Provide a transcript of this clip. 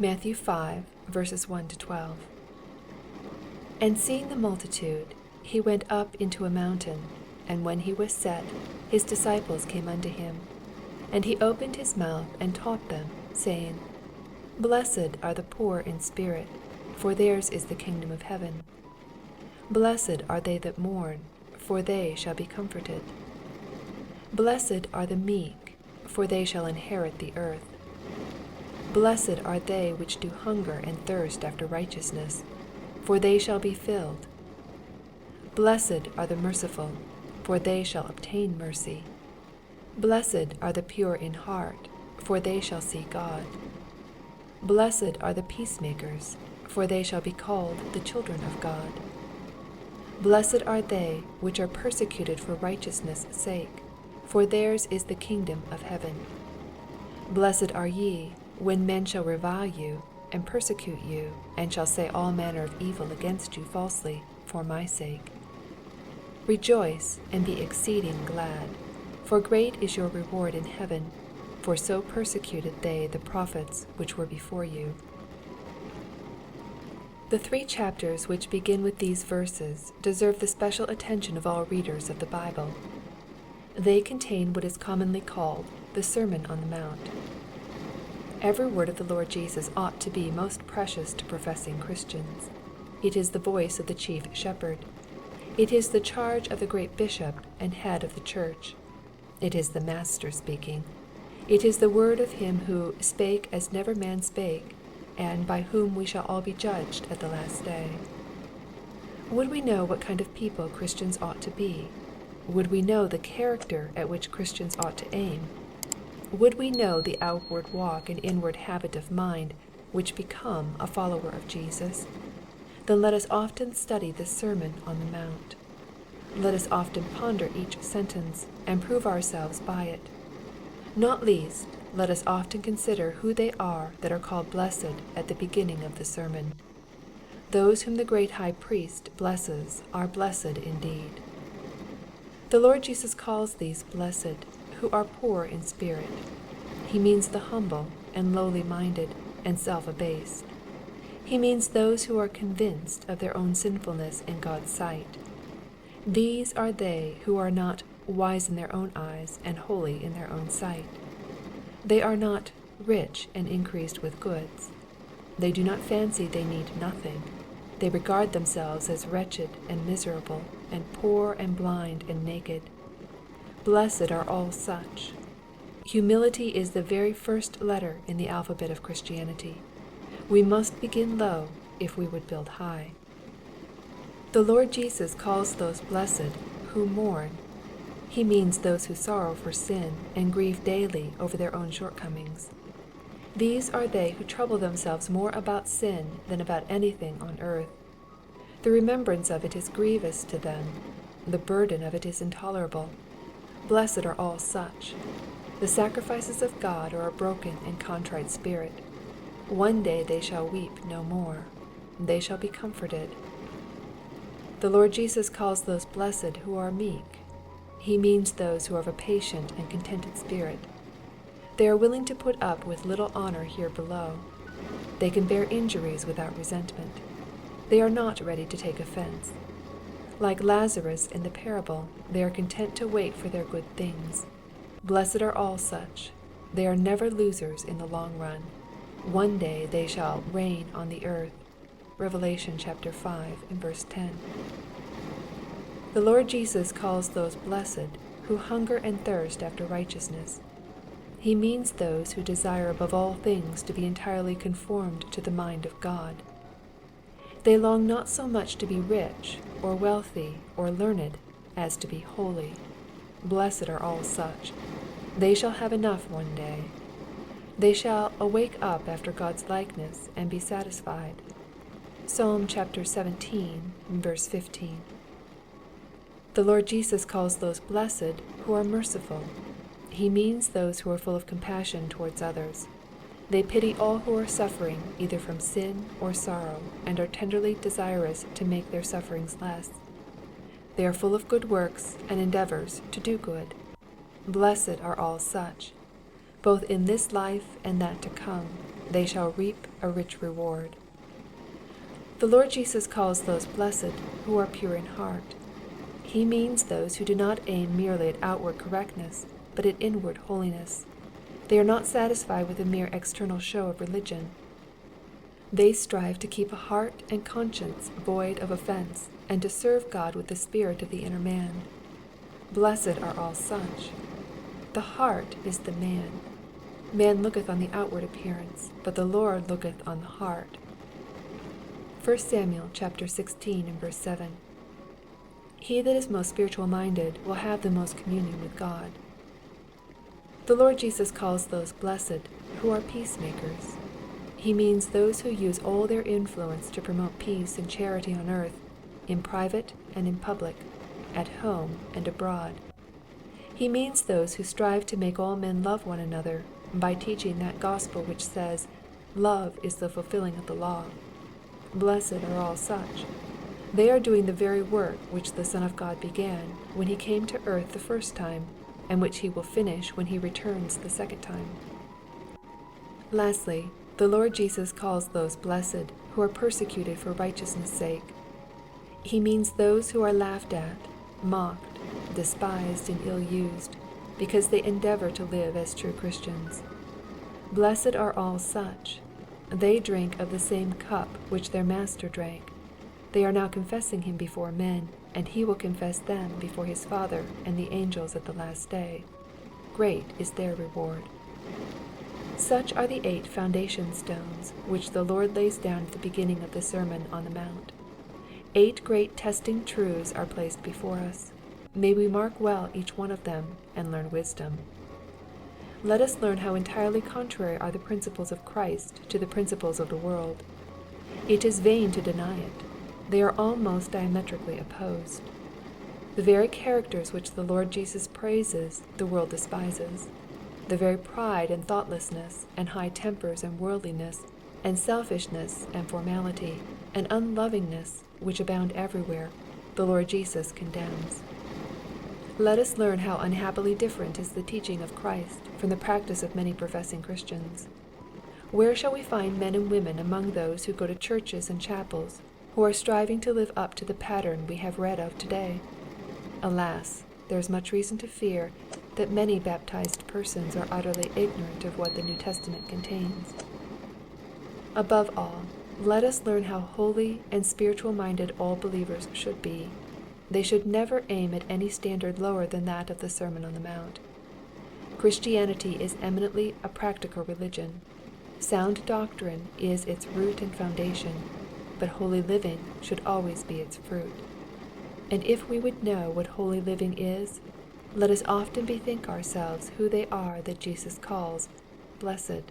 Matthew 5, verses 1 to 12. And seeing the multitude, he went up into a mountain, and when he was set, his disciples came unto him. And he opened his mouth and taught them, saying, Blessed are the poor in spirit, for theirs is the kingdom of heaven. Blessed are they that mourn, for they shall be comforted. Blessed are the meek, for they shall inherit the earth. Blessed are they which do hunger and thirst after righteousness, for they shall be filled. Blessed are the merciful, for they shall obtain mercy. Blessed are the pure in heart, for they shall see God. Blessed are the peacemakers, for they shall be called the children of God. Blessed are they which are persecuted for righteousness' sake, for theirs is the kingdom of heaven. Blessed are ye, when men shall revile you, and persecute you, and shall say all manner of evil against you falsely, for my sake. Rejoice, and be exceeding glad, for great is your reward in heaven, for so persecuted they the prophets which were before you. The 3 chapters which begin with these verses deserve the special attention of all readers of the Bible. They contain what is commonly called the Sermon on the Mount. Every word of the Lord Jesus ought to be most precious to professing Christians. It is the voice of the chief shepherd. It is the charge of the great bishop and head of the church. It is the Master speaking. It is the word of him who spake as never man spake, and by whom we shall all be judged at the last day. Would we know what kind of people Christians ought to be? Would we know the character at which Christians ought to aim? Would we know the outward walk and inward habit of mind which become a follower of Jesus? Then let us often study the Sermon on the Mount. Let us often ponder each sentence and prove ourselves by it. Not least, let us often consider who they are that are called blessed at the beginning of the sermon. Those whom the great high priest blesses are blessed indeed. The Lord Jesus calls these blessed who are poor in spirit. He means the humble and lowly minded and self-abased. He means those who are convinced of their own sinfulness in God's sight. These are they who are not wise in their own eyes and holy in their own sight. They are not rich and increased with goods. They do not fancy they need nothing. They regard themselves as wretched and miserable and poor and blind and naked. Blessed are all such. Humility is the very first letter in the alphabet of Christianity. We must begin low if we would build high. The Lord Jesus calls those blessed who mourn. He means those who sorrow for sin and grieve daily over their own shortcomings. These are they who trouble themselves more about sin than about anything on earth. The remembrance of it is grievous to them. The burden of it is intolerable. Blessed are all such. The sacrifices of God are a broken and contrite spirit. One day they shall weep no more. They shall be comforted. The Lord Jesus calls those blessed who are meek. He means those who are of a patient and contented spirit. They are willing to put up with little honor here below. They can bear injuries without resentment. They are not ready to take offense. Like Lazarus in the parable, they are content to wait for their good things. Blessed are all such. They are never losers in the long run. One day they shall reign on the earth. Revelation chapter 5 and verse 10. The Lord Jesus calls those blessed who hunger and thirst after righteousness. He means those who desire above all things to be entirely conformed to the mind of God. They long not so much to be rich or wealthy or learned as to be holy. Blessed are all such. They shall have enough one day. They shall awake up after God's likeness and be satisfied. Psalm chapter 17, verse 15. The Lord Jesus calls those blessed who are merciful. He means those who are full of compassion towards others. They pity all who are suffering either from sin or sorrow and are tenderly desirous to make their sufferings less. They are full of good works and endeavors to do good. Blessed are all such. Both in this life and that to come, They shall reap a rich reward. The Lord Jesus calls those blessed who are pure in heart. He means those who do not aim merely at outward correctness, but at inward holiness. They are not satisfied with a mere external show of religion. They strive to keep a heart and conscience void of offense, and to serve God with the spirit of the inner man. Blessed are all such. The heart is the man. Man looketh on the outward appearance, but the Lord looketh on the heart. 1 Samuel chapter 16 and verse 7. He that is most spiritual minded will have the most communion with God. The Lord Jesus calls those blessed who are peacemakers. He means those who use all their influence to promote peace and charity on earth, in private and in public, at home and abroad. He means those who strive to make all men love one another by teaching that gospel which says, "Love is the fulfilling of the law." Blessed are all such. They are doing the very work which the Son of God began when he came to earth the first time, and which he will finish when he returns the second time. Lastly, the Lord Jesus calls those blessed who are persecuted for righteousness' sake. He means those who are laughed at, mocked, despised, and ill-used, because they endeavor to live as true Christians. Blessed are all such. They drink of the same cup which their Master drank. They are now confessing him before men, and he will confess them before his Father and the angels at the last day. Great is their reward. Such are the 8 foundation stones which the Lord lays down at the beginning of the Sermon on the Mount. 8 great testing truths are placed before us. May we mark well each one of them and learn wisdom. Let us learn how entirely contrary are the principles of Christ to the principles of the world. It is vain to deny it. They are almost diametrically opposed. The very characters which the Lord Jesus praises, the world despises. The very pride and thoughtlessness, and high tempers and worldliness, and selfishness and formality, and unlovingness, which abound everywhere, the Lord Jesus condemns. Let us learn how unhappily different is the teaching of Christ from the practice of many professing Christians. Where shall we find men and women among those who go to churches and chapels, who are striving to live up to the pattern we have read of today? Alas, there is much reason to fear that many baptized persons are utterly ignorant of what the New Testament contains. Above all, let us learn how holy and spiritual-minded all believers should be. They should never aim at any standard lower than that of the Sermon on the Mount. Christianity is eminently a practical religion. Sound doctrine is its root and foundation, but holy living should always be its fruit. And if we would know what holy living is, let us often bethink ourselves who they are that Jesus calls blessed.